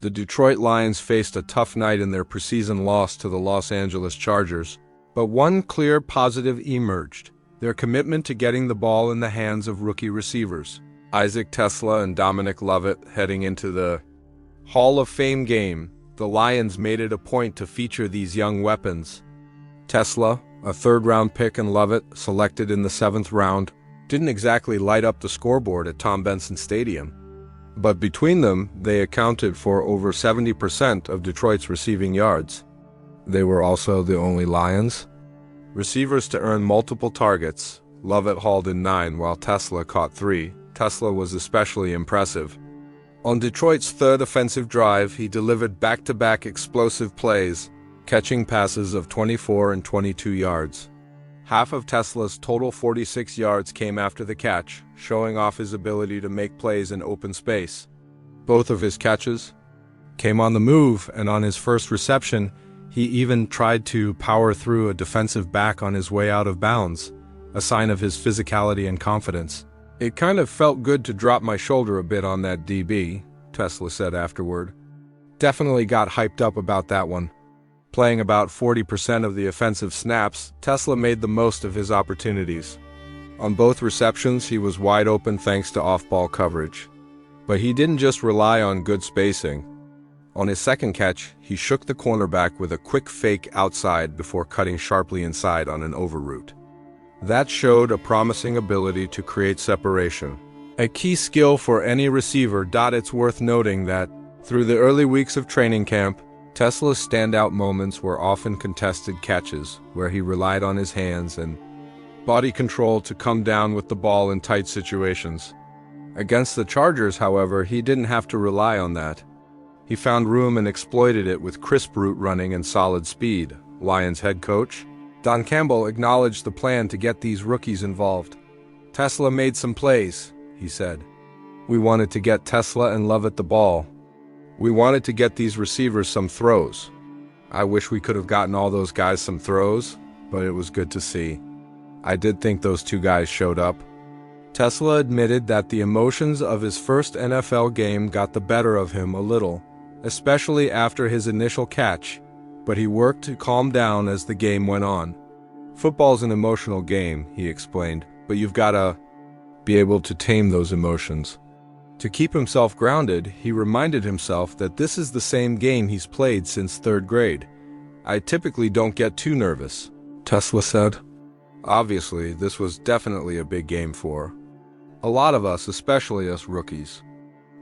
The Detroit Lions faced a tough night in their preseason loss to the Los Angeles Chargers, but one clear positive emerged: their commitment to getting the ball in the hands of rookie receivers. Isaac TeSlaa and Dominic Lovett heading into the Hall of Fame game, the Lions made it a point to feature these young weapons. TeSlaa, a third-round pick, and Lovett, selected in the 7th round, didn't exactly light up the scoreboard at Tom Benson Stadium. But between them, they accounted for over 70% of Detroit's receiving yards. They were also the only Lions receivers to earn multiple targets. Lovett hauled in 9 while TeSlaa caught 3. TeSlaa was especially impressive. On Detroit's third offensive drive, he delivered back-to-back explosive plays, catching passes of 24 and 22 yards. Half of TeSlaa's total 46 yards came after the catch, showing off his ability to make plays in open space. Both of his catches came on the move, and on his first reception, he even tried to power through a defensive back on his way out of bounds, a sign of his physicality and confidence. "It kind of felt good to drop my shoulder a bit on that DB," TeSlaa said afterward. "Definitely got hyped up about that one." Playing about 40% of the offensive snaps, TeSlaa made the most of his opportunities. On both receptions, he was wide open thanks to off-ball coverage. But he didn't just rely on good spacing. On his second catch, he shook the cornerback with a quick fake outside before cutting sharply inside on an over-route. That showed a promising ability to create separation, a key skill for any receiver. It's worth noting that, through the early weeks of training camp, TeSlaa's standout moments were often contested catches, where he relied on his hands and body control to come down with the ball in tight situations. Against the Chargers, however, he didn't have to rely on that. He found room and exploited it with crisp route running and solid speed. Lions head coach Don Campbell acknowledged the plan to get these rookies involved. "TeSlaa made some plays," he said. "We wanted to get TeSlaa and Lovett the ball. We wanted to get these receivers some throws. I wish we could have gotten all those guys some throws, but it was good to see. I did think those 2 guys showed up." TeSlaa admitted that the emotions of his first NFL game got the better of him a little, especially after his initial catch, but he worked to calm down as the game went on. "Football's an emotional game," he explained, "but you've got to be able to tame those emotions." To keep himself grounded, he reminded himself that this is the same game he's played since 3rd grade. "I typically don't get too nervous," TeSlaa said. Obviously, this was definitely a big game for a lot of us, especially us rookies.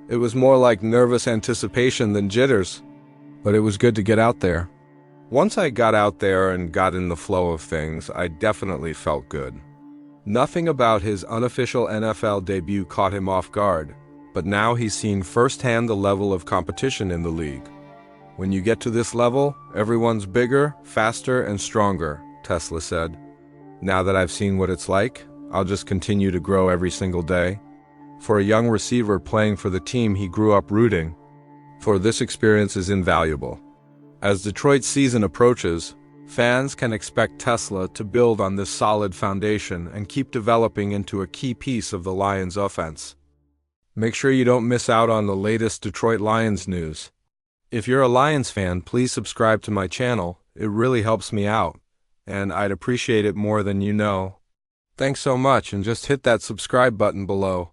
It was more like nervous anticipation than jitters, but it was good to get out there. "Once I got out there and got in the flow of things, I definitely felt good." Nothing about his unofficial NFL debut caught him off guard, but now he's seen firsthand the level of competition in the league. "When you get to this level, everyone's bigger, faster, and stronger," TeSlaa said. "Now that I've seen what it's like, I'll just continue to grow every single day." For a young receiver playing for the team he grew up rooting for, this experience is invaluable. As Detroit's season approaches, fans can expect TeSlaa to build on this solid foundation and keep developing into a key piece of the Lions' offense. Make sure you don't miss out on the latest Detroit Lions news. If you're a Lions fan, please subscribe to my channel. It really helps me out, and I'd appreciate it more than you know. Thanks so much, and just hit that subscribe button below.